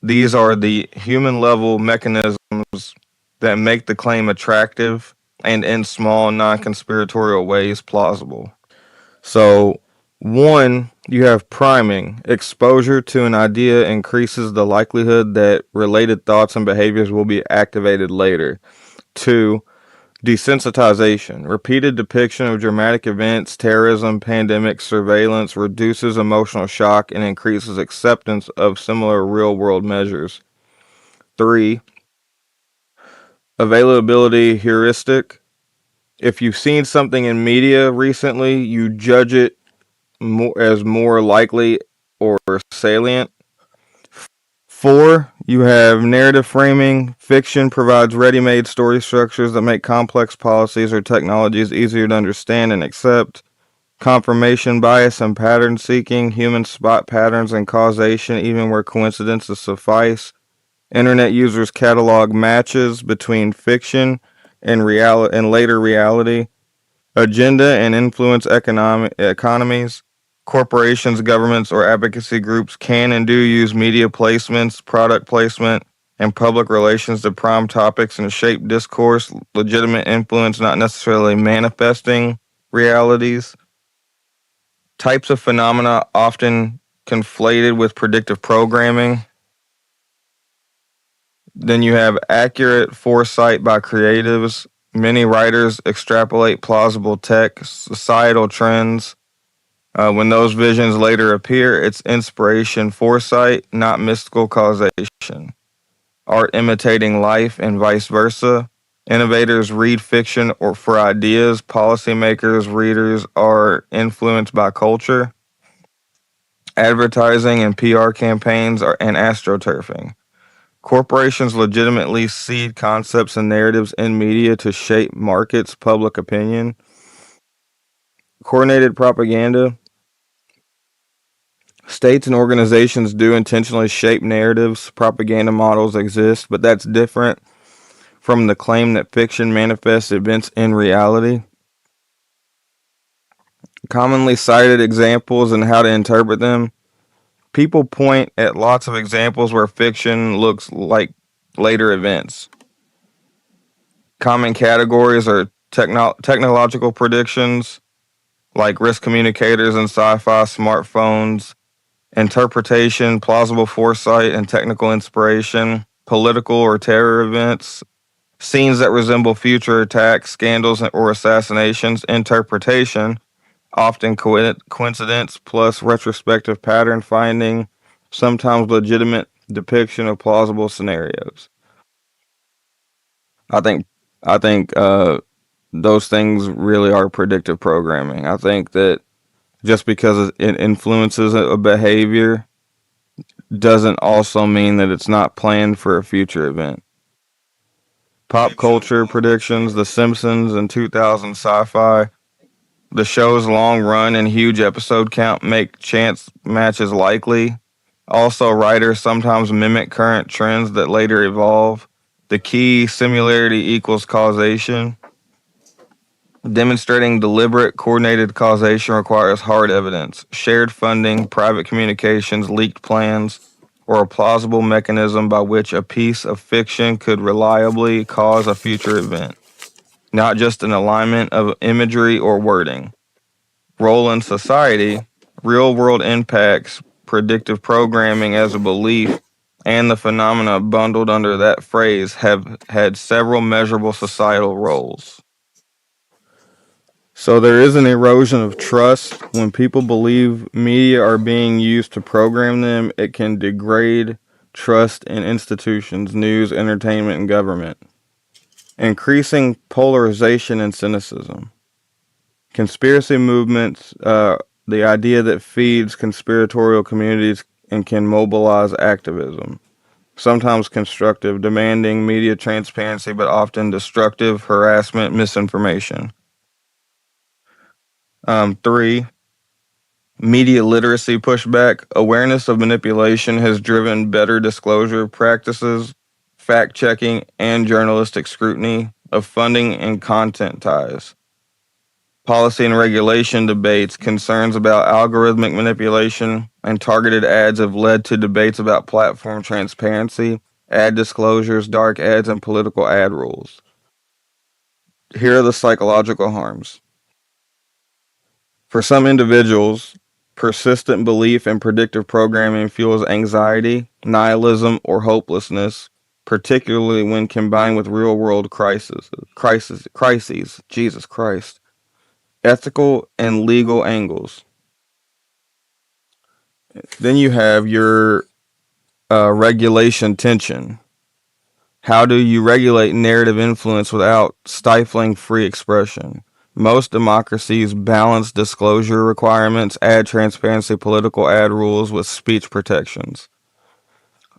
These are the human level mechanisms that make the claim attractive and in small, non conspiratorial ways plausible. So, one, you have priming. Exposure to an idea increases the likelihood that related thoughts and behaviors will be activated later. Two, desensitization. Repeated depiction of dramatic events, terrorism, pandemic, surveillance reduces emotional shock and increases acceptance of similar real world measures. Three, availability heuristic. If you've seen something in media recently, you judge it as more likely or salient. Four, you have narrative framing. Fiction provides ready-made story structures that make complex policies or technologies easier to understand and accept. Confirmation bias and pattern seeking. Humans spot patterns and causation even where coincidences suffice. Internet users catalog matches between fiction and reality and later reality. Agenda and influence economies. Corporations, governments, or advocacy groups can and do use media placements, product placement, and public relations to prime topics and shape discourse, legitimate influence, not necessarily manifesting realities. Types of phenomena often conflated with predictive programming. Then you have accurate foresight by creatives. Many writers extrapolate plausible tech, societal trends. When those visions later appear, it's inspiration, foresight, not mystical causation. Art imitating life and vice versa. Innovators read fiction or for ideas. Policymakers, readers are influenced by culture. Advertising and PR campaigns and astroturfing. Corporations legitimately seed concepts and narratives in media to shape markets, public opinion. Coordinated propaganda. States and organizations do intentionally shape narratives. Propaganda models exist, but that's different from the claim that fiction manifests events in reality. Commonly cited examples and how to interpret them. People point at lots of examples where fiction looks like later events. Common categories are technological predictions, like risk communicators in sci-fi, smartphones, interpretation, plausible foresight, and technical inspiration, political or terror events, scenes that resemble future attacks, scandals, or assassinations, interpretation, often coincidence plus retrospective pattern finding, sometimes legitimate depiction of plausible scenarios. I think I think those things really are predictive programming. I think that just because it influences a behavior doesn't also mean that it's not planned for a future event. Pop culture predictions, The Simpsons and 2000 sci-fi. The show's long run and huge episode count make chance matches likely. Also, writers sometimes mimic current trends that later evolve. The key similarity equals causation. Demonstrating deliberate, coordinated causation requires hard evidence, shared funding, private communications, leaked plans, or a plausible mechanism by which a piece of fiction could reliably cause a future event, not just an alignment of imagery or wording. Role in society, real world impacts, predictive programming as a belief, and the phenomena bundled under that phrase have had several measurable societal roles. So there is an erosion of trust. When people believe media are being used to program them, it can degrade trust in institutions, news, entertainment, and government. Increasing polarization and cynicism. Conspiracy movements, the idea that feeds conspiratorial communities and can mobilize activism. Sometimes constructive, demanding media transparency, but often destructive, harassment, misinformation. Three, media literacy pushback. Awareness of manipulation has driven better disclosure practices, fact checking, and journalistic scrutiny of funding and content ties. Policy and regulation debates, concerns about algorithmic manipulation, and targeted ads have led to debates about platform transparency, ad disclosures, dark ads, and political ad rules. Here are the psychological harms. For some individuals, persistent belief in predictive programming fuels anxiety, nihilism, or hopelessness, particularly when combined with real-world crises. Jesus Christ. Ethical and legal angles. Then you have your regulation tension. How do you regulate narrative influence without stifling free expression? Most democracies balance disclosure requirements, ad transparency, political ad rules with speech protections.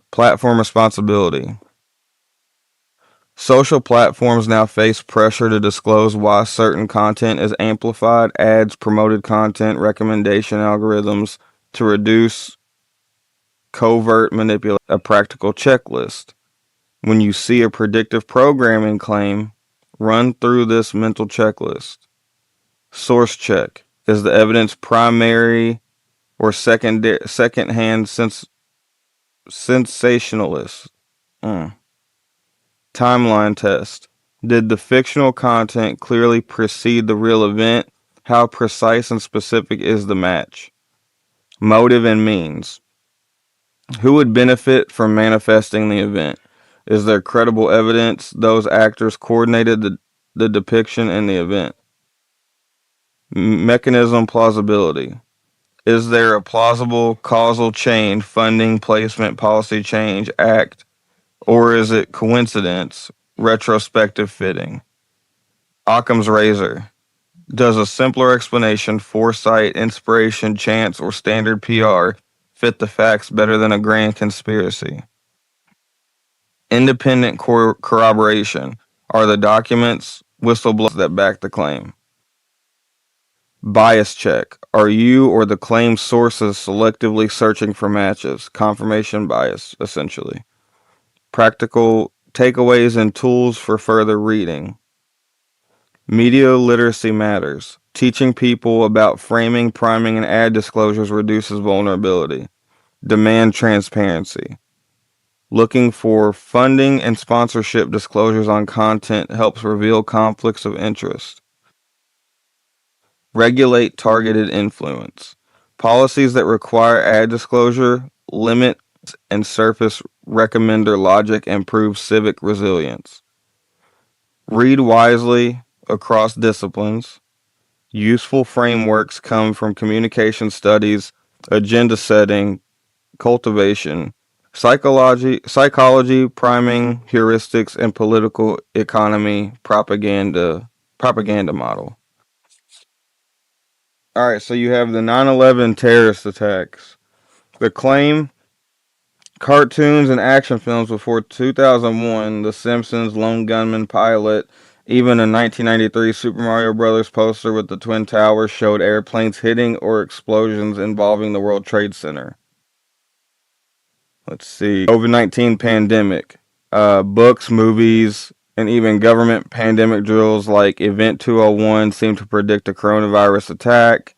Platform responsibility. Social platforms now face pressure to disclose why certain content is amplified, ads, promoted content, recommendation algorithms to reduce covert manipulation. A practical checklist. When you see a predictive programming claim, run through this mental checklist. Source check. Is the evidence primary or second-hand sensationalist? Timeline test. Did the fictional content clearly precede the real event? How precise and specific is the match? Motive and means. Who would benefit from manifesting the event? Is there credible evidence those actors coordinated the depiction in the event? Mechanism plausibility. Is there a plausible causal chain, funding, placement, policy change, act, or is it coincidence, retrospective fitting? Occam's razor. Does a simpler explanation, foresight, inspiration, chance, or standard PR fit the facts better than a grand conspiracy? Independent corroboration. Are the documents whistleblowers that back the claim? Bias check. Are you or the claim sources selectively searching for matches? Confirmation bias, essentially. Practical takeaways and tools for further reading. Media literacy matters. Teaching people about framing, priming, and ad disclosures reduces vulnerability. Demand transparency. Looking for funding and sponsorship disclosures on content helps reveal conflicts of interest. Regulate targeted influence. Policies that require ad disclosure, limit, and surface recommender logic improve civic resilience. Read wisely across disciplines. Useful frameworks come from communication studies, agenda setting, cultivation, psychology, priming, heuristics, and political economy propaganda model. All right, so you have the 9/11 terrorist attacks. The claim: cartoons and action films before 2001, The Simpsons, Lone Gunman, Pilot, even a 1993 Super Mario Bros. Poster with the Twin Towers showed airplanes hitting or explosions involving the World Trade Center. Let's see. COVID-19 pandemic. Books, movies, and even government pandemic drills like Event 201 seem to predict a coronavirus attack.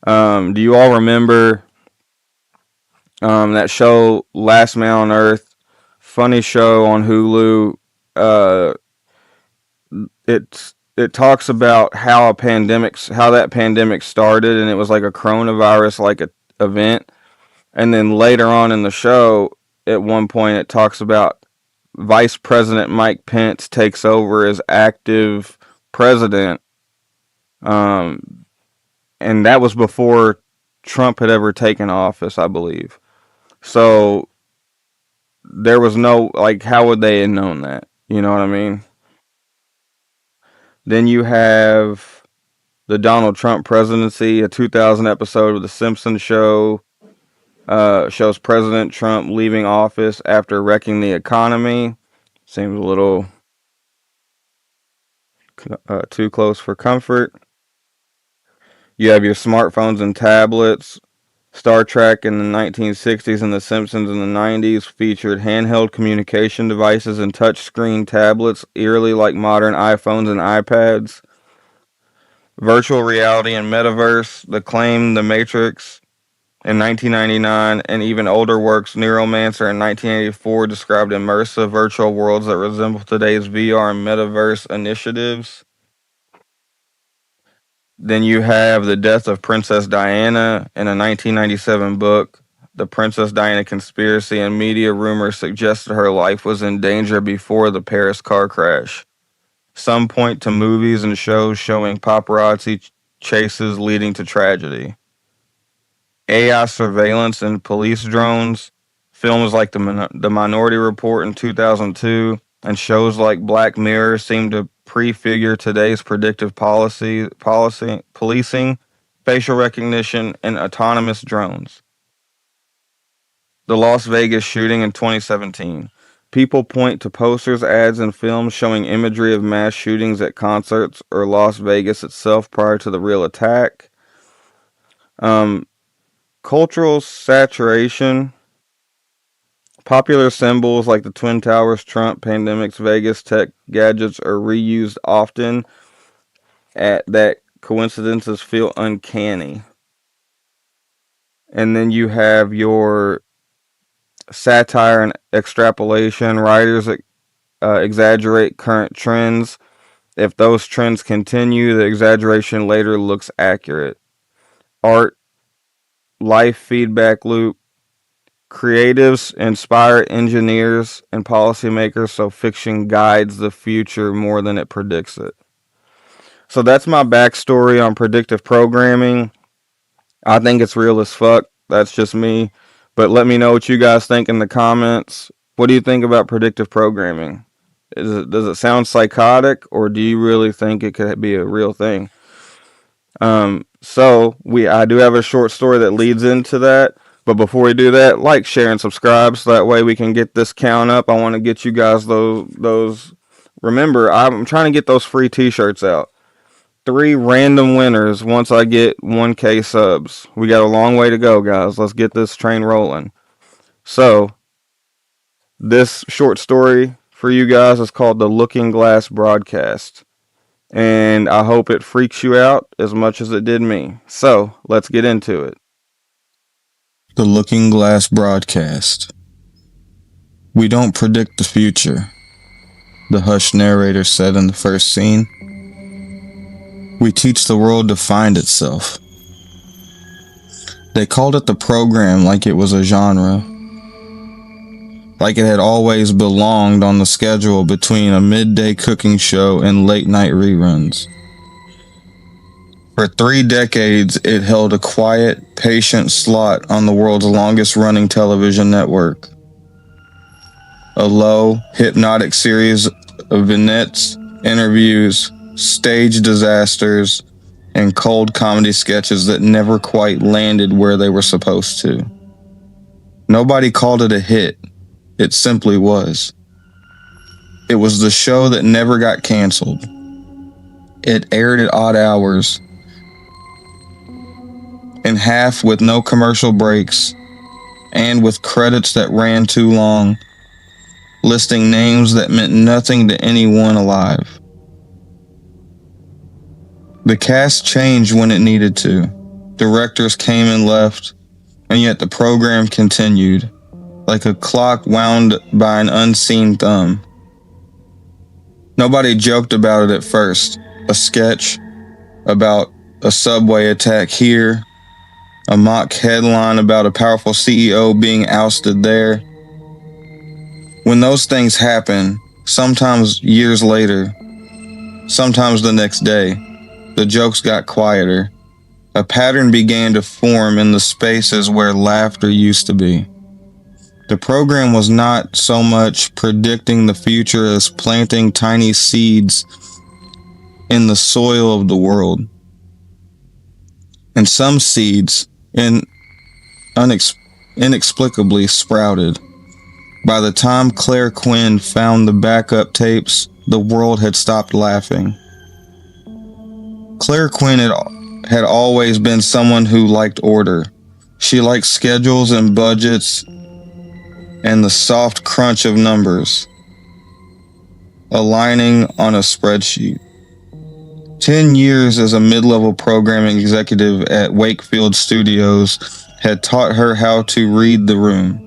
Do you all remember that show Last Man on Earth? Funny show on Hulu. It talks about how that pandemic started, and it was like a coronavirus like a event. And then later on in the show, at one point, it talks about Vice President Mike Pence takes over as active president. And that was before Trump had ever taken office, I believe. So there was no, like, how would they have known that? You know what I mean? Then you have the Donald Trump presidency, a 2000 episode of The Simpsons show. Shows President Trump leaving office after wrecking the economy. Seems a little too close for comfort. You have your smartphones and tablets. Star Trek in the 1960s and The Simpsons in the 90s featured handheld communication devices and touchscreen tablets, eerily like modern iPhones and iPads. virtual reality and metaverse, The Claim, The Matrix in 1999, and even older works, Neuromancer in 1984, described immersive virtual worlds that resemble today's VR and metaverse initiatives. Then you have The Death of Princess Diana in a 1997 book. The Princess Diana conspiracy and media rumors suggested her life was in danger before the Paris car crash. Some point to movies and shows showing paparazzi chases leading to tragedy. AI surveillance and police drones, films like the Minority Report in 2002, and shows like Black Mirror seem to prefigure today's predictive policing, facial recognition, and autonomous drones. The Las Vegas shooting in 2017. People point to posters, ads, and films showing imagery of mass shootings at concerts or Las Vegas itself prior to the real attack. Cultural saturation. Popular symbols like the Twin Towers, Trump, pandemics, Vegas, tech gadgets are reused often at that coincidences feel uncanny. And then you have your satire and extrapolation. Writers exaggerate current trends. If those trends continue, the exaggeration later looks accurate. Art, life feedback loop. Creatives inspire engineers and policymakers, so fiction guides the future more than it predicts it. So that's my backstory on predictive programming. I think it's real as fuck. That's just me. But let me know what you guys think in the comments. What do you think about predictive programming? Does it sound psychotic, or do you really think it could be a real thing? I do have a short story that leads into that. But before we do that, like, share, and subscribe so that way we can get this count up. I want to get you guys those. Remember, I'm trying to get those free t-shirts out. 3 random winners once I get 1K subs. We got a long way to go, guys. Let's get this train rolling. So, this short story for you guys is called The Looking Glass Broadcast. And I hope it freaks you out as much as it did me. So, let's get into it. The Looking Glass Broadcast. We don't predict the future, the hushed narrator said in the first scene. We teach the world to find itself. They called it the program like it was a genre, like it had always belonged on the schedule between a midday cooking show and late night reruns. For 3 decades, it held a quiet, patient slot on the world's longest-running television network. A low, hypnotic series of vignettes, interviews, stage disasters, and cold comedy sketches that never quite landed where they were supposed to. Nobody called it a hit. It simply was. It was the show that never got canceled. It aired at odd hours, in half with no commercial breaks, and with credits that ran too long, listing names that meant nothing to anyone alive. The cast changed when it needed to. Directors came and left, and yet the program continued, like a clock wound by an unseen thumb. Nobody joked about it at first. A sketch about a subway attack here, a mock headline about a powerful CEO being ousted there. When those things happen, sometimes years later, sometimes the next day, the jokes got quieter. A pattern began to form in the spaces where laughter used to be. The program was not so much predicting the future as planting tiny seeds in the soil of the world. And some seeds inexplicably sprouted. By the time Claire Quinn found the backup tapes, the world had stopped laughing. Claire Quinn had always been someone who liked order. She liked schedules and budgets and the soft crunch of numbers aligning on a spreadsheet. 10 years as a mid-level programming executive at Wakefield Studios had taught her how to read the room.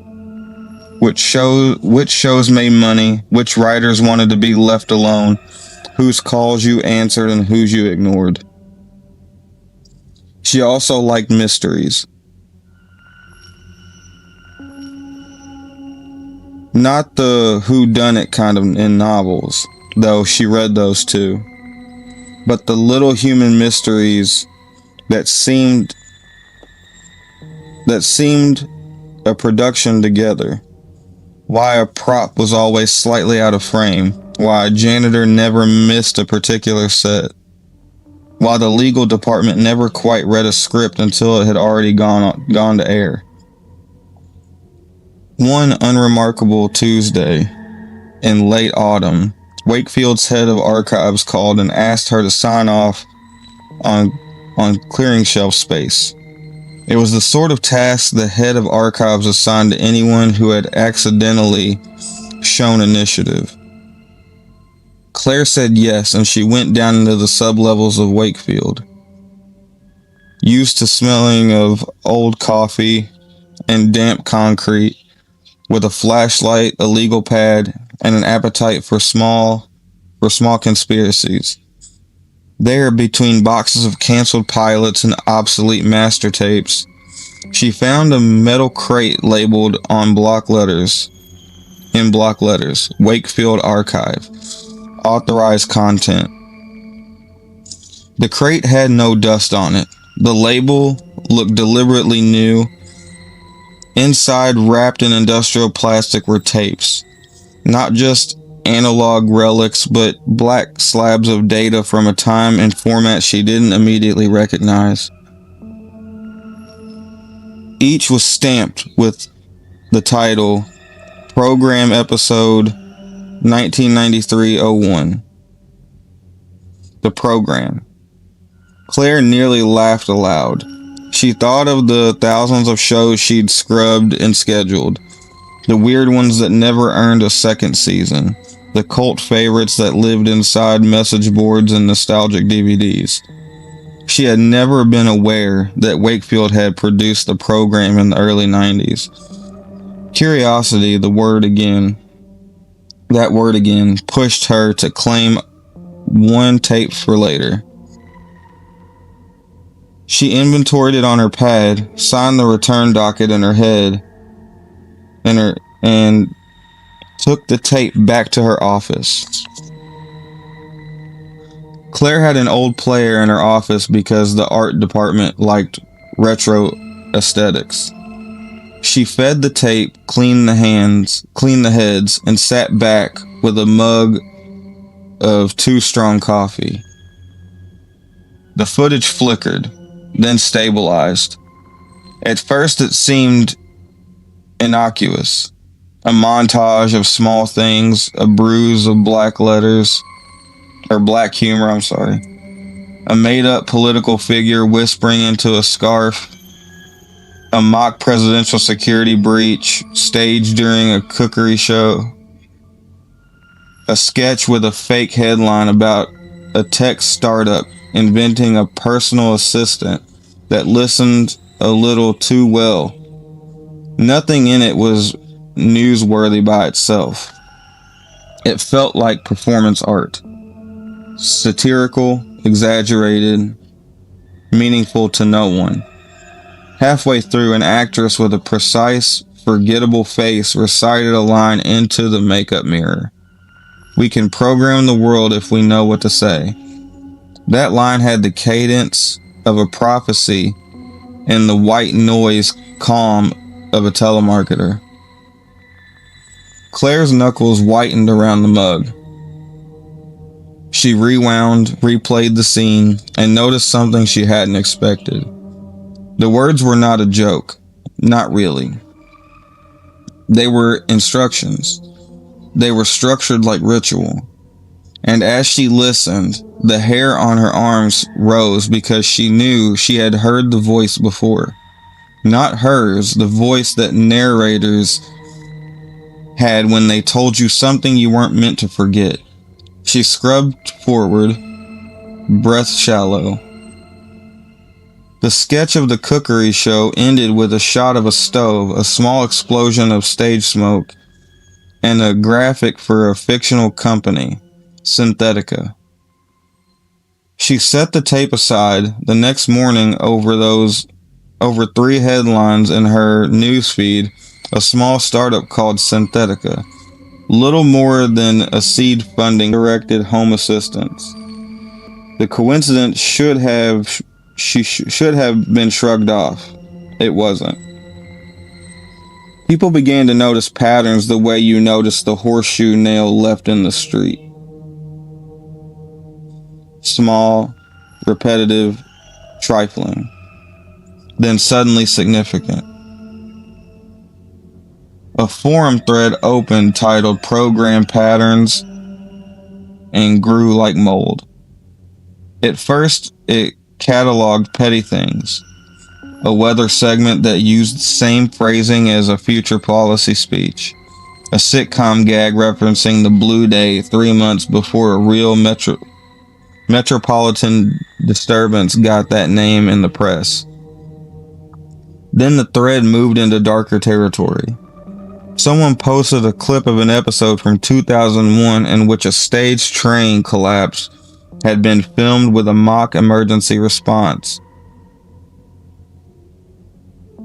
Which shows made money, which writers wanted to be left alone, whose calls you answered and whose you ignored. She also liked mysteries. Not the whodunit kind of in novels, though she read those too, but the little human mysteries that seemed a production together. Why a prop was always slightly out of frame, why a janitor never missed a particular set, why the legal department never quite read a script until it had already gone to air. One unremarkable Tuesday in late autumn, Wakefield's head of archives called and asked her to sign off on clearing shelf space. It was the sort of task the head of archives assigned to anyone who had accidentally shown initiative. Claire said yes, and she went down into the sublevels of Wakefield. Used to smelling of old coffee and damp concrete, with a flashlight, a legal pad, and an appetite for small conspiracies. There, between boxes of canceled pilots and obsolete master tapes, she found a metal crate labeled in block letters, Wakefield Archive, authorized content. The crate had no dust on it. The label looked deliberately new. Inside, wrapped in industrial plastic, were tapes. Not just analog relics, but black slabs of data from a time and format she didn't immediately recognize. Each was stamped with the title Program Episode 1993-01. The program. Claire nearly laughed aloud. She thought of the thousands of shows she'd scrubbed and scheduled, the weird ones that never earned a second season, the cult favorites that lived inside message boards and nostalgic DVDs. She had never been aware that Wakefield had produced the program in the early 90s. Curiosity, that word again, pushed her to claim one tape for later. She inventoried it on her pad, signed the return docket in her head, and took the tape back to her office. Claire had an old player in her office because the art department liked retro aesthetics. She fed the tape, cleaned the heads, and sat back with a mug of too strong coffee. The footage flickered, then stabilized. At first it seemed innocuous. A montage of small things, a bruise of black humor, a made-up political figure whispering into a scarf, a mock presidential security breach staged during a cookery show, a sketch with a fake headline about a tech startup inventing a personal assistant that listened a little too well. Nothing in it was newsworthy by itself. It felt like performance art. Satirical, exaggerated, meaningful to no one. Halfway through, an actress with a precise, forgettable face recited a line into the makeup mirror. "We can program the world if we know what to say." That line had the cadence of a prophecy and the white noise calm of a telemarketer. Claire's knuckles whitened around the mug. She rewound, replayed the scene, and noticed something she hadn't expected. The words were not a joke. Not really. They were instructions. They were structured like ritual. And as she listened, the hair on her arms rose because she knew she had heard the voice before. Not hers, the voice that narrators had when they told you something you weren't meant to forget. She scrubbed forward, breath shallow. The sketch of the cookery show ended with a shot of a stove, a small explosion of stage smoke, and a graphic for a fictional company, Synthetica. She set the tape aside. The next morning, over 3 headlines in her newsfeed, a small startup called Synthetica, little more than a seed funding directed home assistance. The coincidence should have been shrugged off. It wasn't. People began to notice patterns the way you notice the horseshoe nail left in the street. Small, repetitive, trifling, then suddenly significant. A forum thread opened titled Program Patterns and grew like mold. At first, it cataloged petty things, a weather segment that used the same phrasing as a future policy speech, a sitcom gag referencing the blue day 3 months before a real metropolitan disturbance got that name in the press. Then the thread moved into darker territory. Someone posted a clip of an episode from 2001 in which a staged train collapse had been filmed with a mock emergency response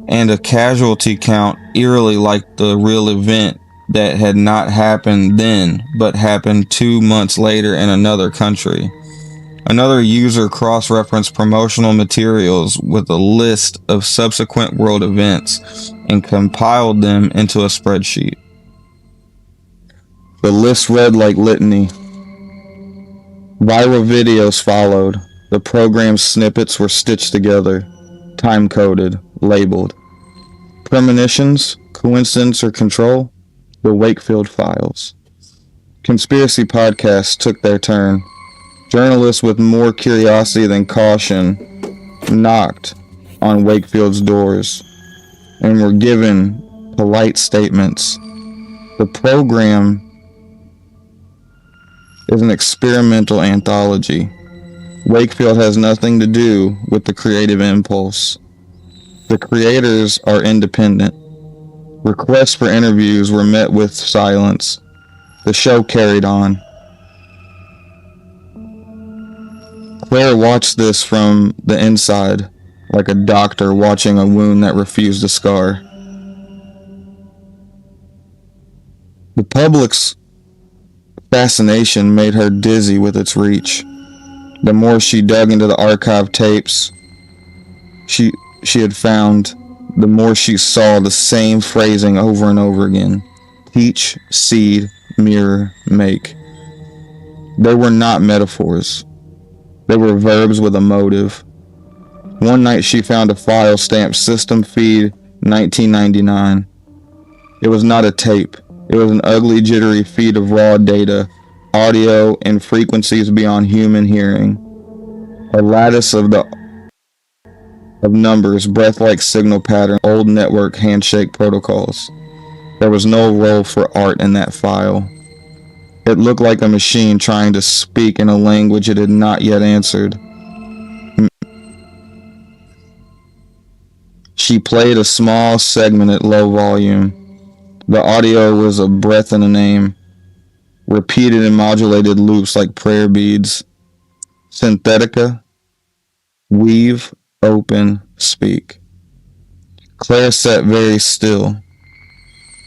and a casualty count eerily like the real event that had not happened then but happened 2 months later in another country. Another user cross-referenced promotional materials with a list of subsequent world events and compiled them into a spreadsheet. The list read like litany. Viral videos followed. The program's snippets were stitched together, time-coded, labeled. Premonitions, coincidence, or control? The Wakefield Files. Conspiracy podcasts took their turn. Journalists with more curiosity than caution knocked on Wakefield's doors and were given polite statements. The program is an experimental anthology. Wakefield has nothing to do with the creative impulse. The creators are independent. Requests for interviews were met with silence. The show carried on. Claire watched this from the inside, like a doctor watching a wound that refused to scar. The public's fascination made her dizzy with its reach. The more she dug into the archived tapes she had found, the more she saw the same phrasing over and over again. Teach, seed, mirror, make. They were not metaphors. They were verbs with a motive. One night she found a file stamped System Feed 1999. It was not a tape. It was an ugly, jittery feed of raw data, audio, and frequencies beyond human hearing. A lattice of numbers, breath-like signal pattern, old network handshake protocols. There was no role for art in that file. It looked like a machine trying to speak in a language it had not yet answered. She played a small segment at low volume. The audio was a breath and a name, repeated in modulated loops like prayer beads. Synthetica, weave, open, speak. Claire sat very still.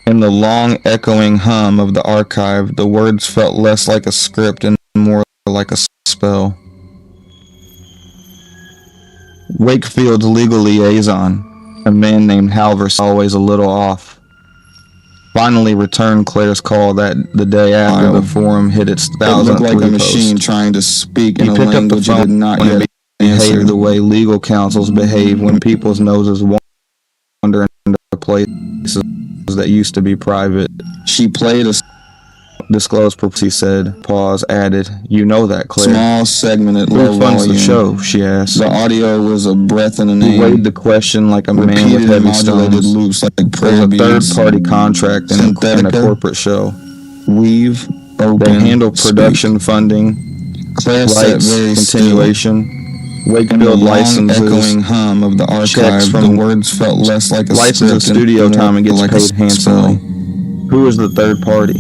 In the long echoing hum of the archive, the words felt less like a script and more like a spell. Wakefield's legal liaison, a man named Halvers, always a little off, finally returned Claire's call the day after the forum hit its 1000th repost. It looked like a machine trying to speak in a language it had not yet behaved the way legal counsels behave when people's noses wander into places that used to be private. She played a disclosed purpose, he said, pause, added, you know that, Claire. Small segment at low volume. Who funds the show, she asked. The audio was a breath and a name. He weighed the question like a man with heavy modulated loops like prayer beads. There's a third-party contract and a corporate show. Weave, open, they handle production funding, Claire sat very continuation. In the Wakefield long licenses, echoing hum of the archive, from the words felt less like a licenses script studio and more time and gets like paid a handsomely. spell. Who is the third party?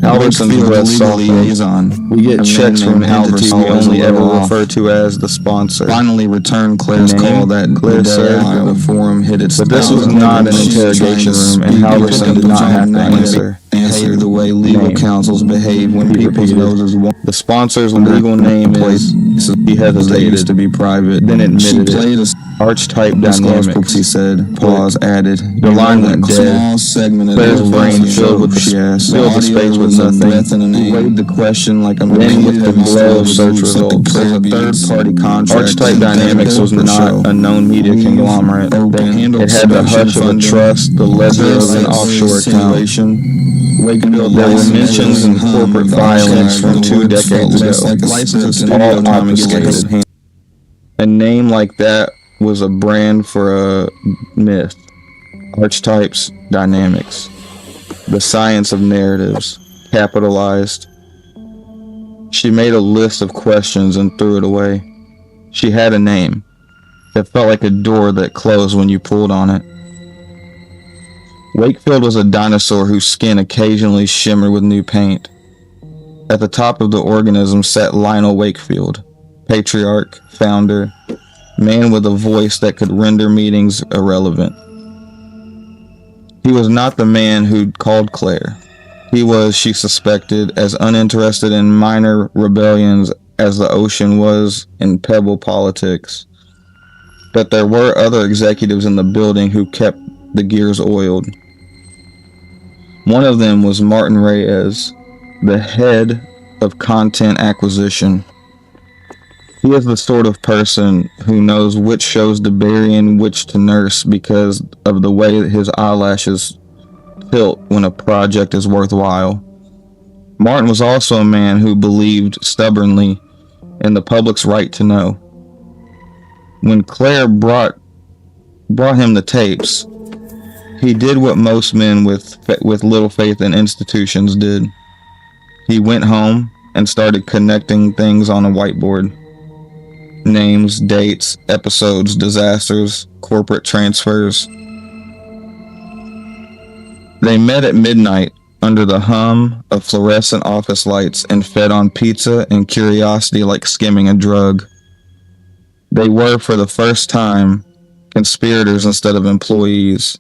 Halverson's Wakefield breath legal softened. liaison. We get A checks man from an named entity Halverson we was only a ever little refer off. to as the sponsor. Finally returned Claire's Name? call that Claire day said, after the forum hit its But this was bell. not an She was interrogation trying to room, and speak, Halverson pick did up not the have phone, to not answer. answer the way legal Name. counsels behave when He people's repeated. noses won't. The sponsor's Under legal name is. places He that used hesitated, to be private. then She admitted played it. a Archetype disclosed dynamics. he said. Pause added. The line that went dead. small segment of Claire's the brain show, filled with she asked. filled the space with nothing. He weighed the question like a Then with the glow of search like results. a third-party contract. Archetype Dynamics was not a known media conglomerate. It had the hush of a trust, the ledger of an offshore account. There were mentions in corporate filings from 2 decades ago, all obfuscated. A name like that was a brand for a myth. Archetypes Dynamics. The science of narratives. Capitalized. She made a list of questions and threw it away. She had a name. It felt like a door that closed when you pulled on it. Wakefield was a dinosaur whose skin occasionally shimmered with new paint. At the top of the organism sat Lionel Wakefield, patriarch, founder, man with a voice that could render meetings irrelevant. He was not the man who'd called Claire. He was, she suspected, as uninterested in minor rebellions as the ocean was in pebble politics. But there were other executives in the building who kept the gears oiled. One of them was Martin Reyes, the head of content acquisition. He is the sort of person who knows which shows to bury and which to nurse because of the way that his eyelashes tilt when a project is worthwhile. Martin was also a man who believed stubbornly in the public's right to know. When Claire brought him the tapes, he did what most men with little faith in institutions did. He went home and started connecting things on a whiteboard. Names, dates, episodes, disasters, corporate transfers. They met at midnight under the hum of fluorescent office lights and fed on pizza and curiosity like skimming a drug. They were, for the first time, conspirators instead of employees.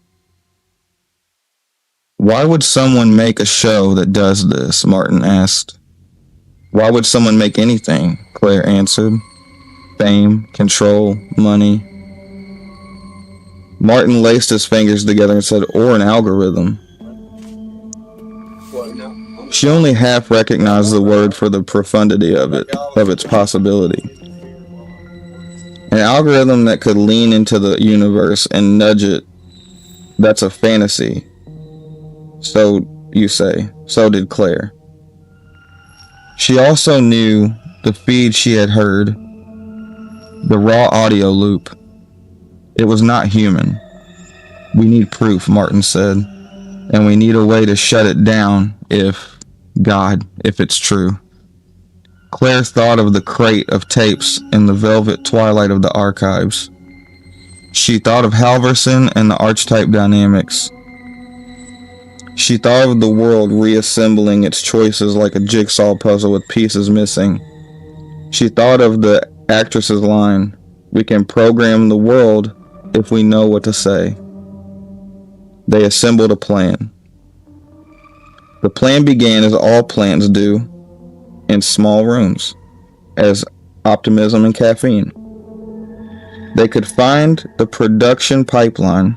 Why would someone make a show that does this? Martin asked. Why would someone make anything? Claire answered. Fame, control, money. Martin laced his fingers together and said, or an algorithm. She only half recognized the word for the profundity of it, of its possibility. An algorithm that could lean into the universe and nudge it, that's a fantasy. So you say. So did Claire. She also knew the feed she had heard, the raw audio loop. It was not human. We need proof, Martin said, and we need a way to shut it down if it's true. Claire thought of the crate of tapes in the velvet twilight of the archives. She thought of Halverson and the Archetype Dynamics. She thought of the world reassembling its choices like a jigsaw puzzle with pieces missing. She thought of the actress's line, "We can program the world if we know what to say." They assembled a plan. The plan began as all plans do, in small rooms, as optimism and caffeine. They could find the production pipeline.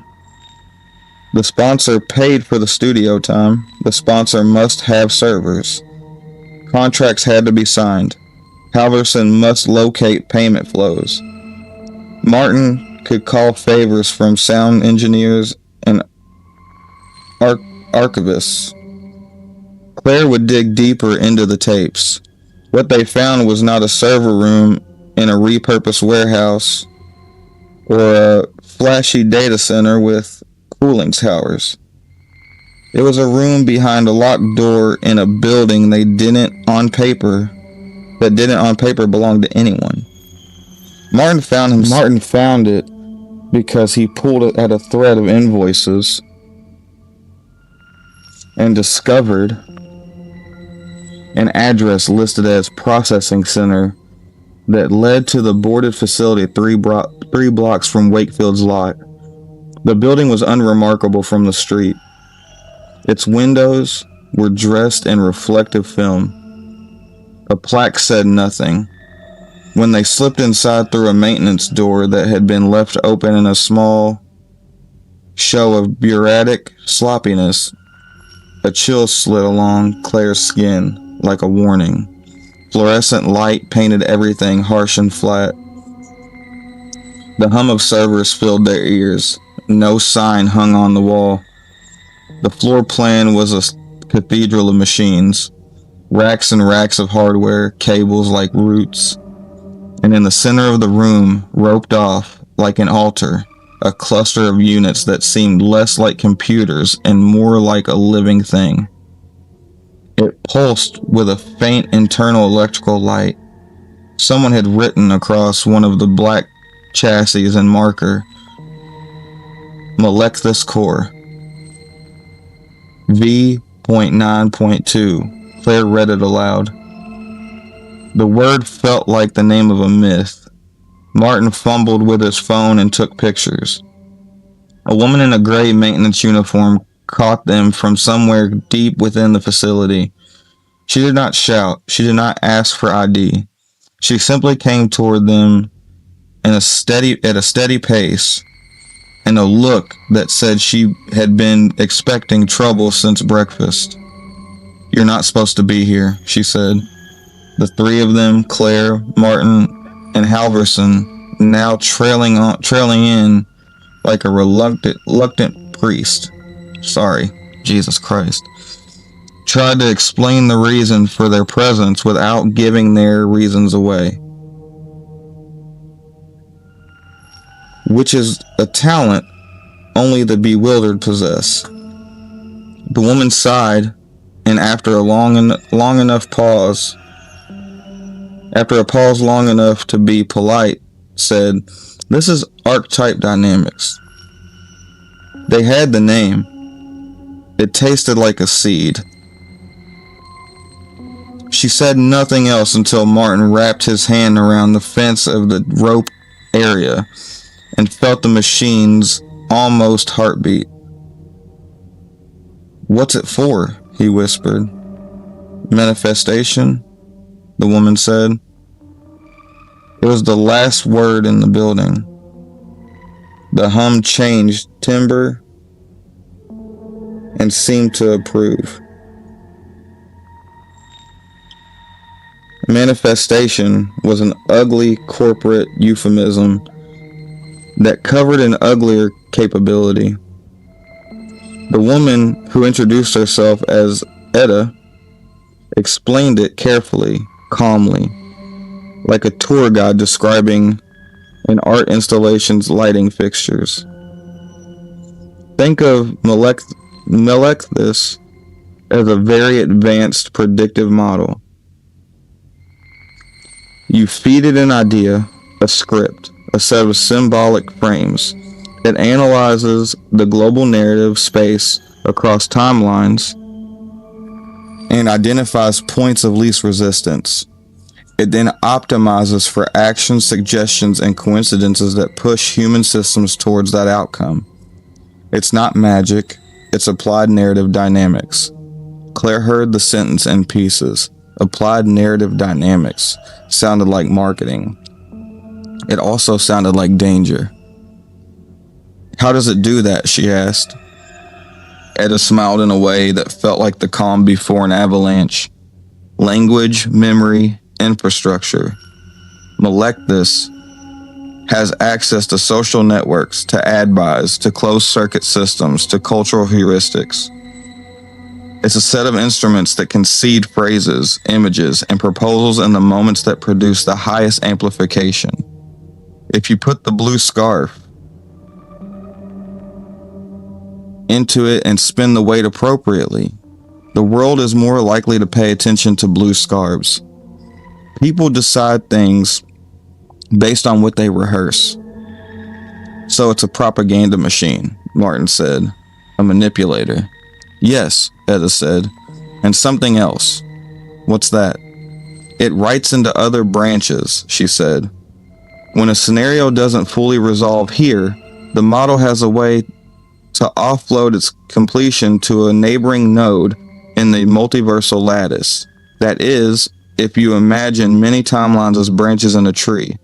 The sponsor paid for the studio time. The sponsor must have servers. Contracts had to be signed. Halverson must locate payment flows. Martin could call favors from sound engineers and archivists. Claire would dig deeper into the tapes. What they found was not a server room in a repurposed warehouse or a flashy data center with cooling towers. It was a room behind a locked door in a building they that didn't on paper belong to anyone. Martin found it because he pulled it at a thread of invoices and discovered an address listed as processing center that led to the boarded facility 3 blocks from Wakefield's lot. The building was unremarkable from the street. Its windows were dressed in reflective film. A plaque said nothing. When they slipped inside through a maintenance door that had been left open in a small show of bureaucratic sloppiness, a chill slid along Claire's skin like a warning. Fluorescent light painted everything harsh and flat. The hum of servers filled their ears. No sign hung on the wall. The floor plan was a cathedral of machines. Racks and racks of hardware, cables like roots. And in the center of the room, roped off like an altar, a cluster of units that seemed less like computers and more like a living thing. It pulsed with a faint internal electrical light. Someone had written across one of the black chassis in marker, Molechthus Core. V.9.2. Claire read it aloud. The word felt like the name of a myth. Martin fumbled with his phone and took pictures. A woman in a gray maintenance uniform caught them from somewhere deep within the facility. She did not shout. She did not ask for ID. She simply came toward them at a steady pace, and a look that said she had been expecting trouble since breakfast. "You're not supposed to be here," she said. The 3 of them, Claire, Martin, and Halverson, now trailing in like a reluctant priest. Sorry, Jesus Christ. Tried to explain the reason for their presence without giving their reasons away. Which is a talent only the bewildered possess. The woman sighed, and after a pause long enough to be polite, said, "This is Archetype Dynamics." They had the name. It tasted like a seed. She said nothing else until Martin wrapped his hand around the fence of the rope area and felt the machine's almost heartbeat. "What's it for?" he whispered. "Manifestation," the woman said. It was the last word in the building. The hum changed timbre and seemed to approve. Manifestation was an ugly corporate euphemism that covered an uglier capability. The woman, who introduced herself as Etta, explained it carefully, calmly, like a tour guide describing an art installation's lighting fixtures. Think of Molechthus as a very advanced predictive model. You feed it an idea, a script, a set of symbolic frames. It analyzes the global narrative space across timelines and identifies points of least resistance. It then optimizes for actions, suggestions, and coincidences that push human systems towards that outcome. It's not magic, it's applied narrative dynamics. Claire heard the sentence in pieces. Applied narrative dynamics sounded like marketing. It also sounded like danger. "How does it do that?" she asked. Etta smiled in a way that felt like the calm before an avalanche. Language, memory, infrastructure. Molechthus has access to social networks, to ad buys, to closed-circuit systems, to cultural heuristics. It's a set of instruments that can seed phrases, images, and proposals in the moments that produce the highest amplification. If you put the blue scarf into it and spin the weight appropriately, the world is more likely to pay attention to blue scarves. People decide things based on what they rehearse. So it's a propaganda machine, Martin said. A manipulator. Yes, Etta said. And something else. What's that? It writes into other branches, she said. When a scenario doesn't fully resolve here, the model has a way to offload its completion to a neighboring node in the multiversal lattice. That is, if you imagine many timelines as branches in a tree.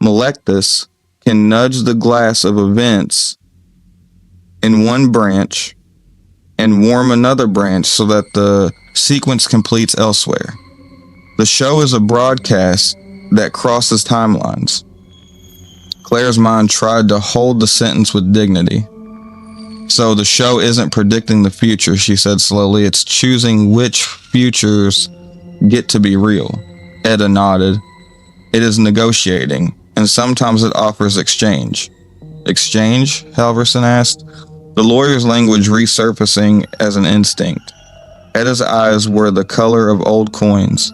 Molechthus can nudge the glass of events in one branch and warm another branch so that the sequence completes elsewhere. The show is a broadcast that crosses timelines. Claire's mind tried to hold the sentence with dignity. So the show isn't predicting the future, she said slowly. It's choosing which futures get to be real. Etta nodded. It is negotiating, and sometimes it offers exchange. Exchange? Halverson asked, the lawyer's language resurfacing as an instinct. Etta's eyes were the color of old coins.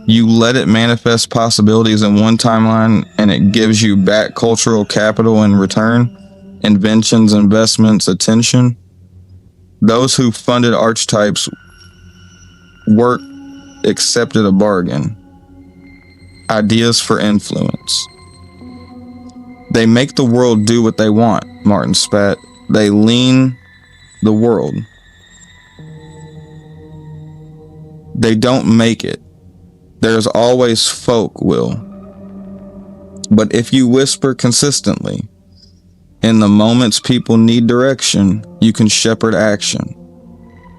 You let it manifest possibilities in one timeline, and it gives you back cultural capital in return? Inventions, investments, attention? Those who funded archetypes work accepted a bargain. Ideas for influence. They make the world do what they want, Martin spat. They lean the world. They don't make it. There's always folk, Will. But if you whisper consistently, in the moments people need direction, you can shepherd action.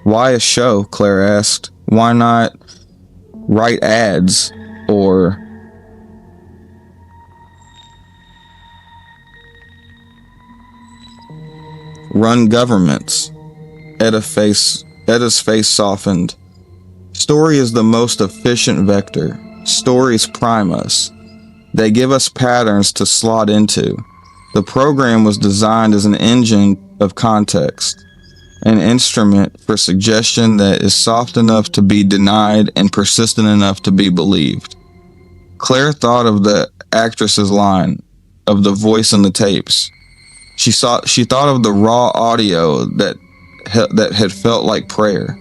Why a show? Claire asked. Why not write ads or run governments? Etta's face softened. Story is the most efficient vector. Stories prime us. They give us patterns to slot into. The program was designed as an engine of context, an instrument for suggestion that is soft enough to be denied and persistent enough to be believed. Claire thought of the actress's line, of the voice in the tapes. She thought of the raw audio that had felt like prayer.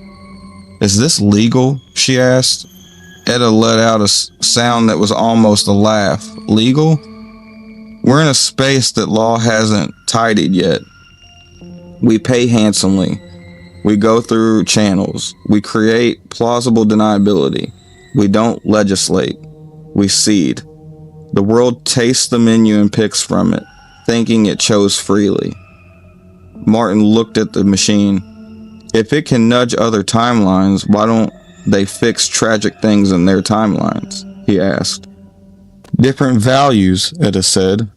Is this legal? She asked. Etta let out a sound that was almost a laugh. Legal? We're in a space that law hasn't tidied yet. We pay handsomely. We go through channels. We create plausible deniability. We don't legislate. We seed. The world tastes the menu and picks from it, thinking it chose freely. Martin looked at the machine. If it can nudge other timelines, why don't they fix tragic things in their timelines? He asked. Different values, Etta said.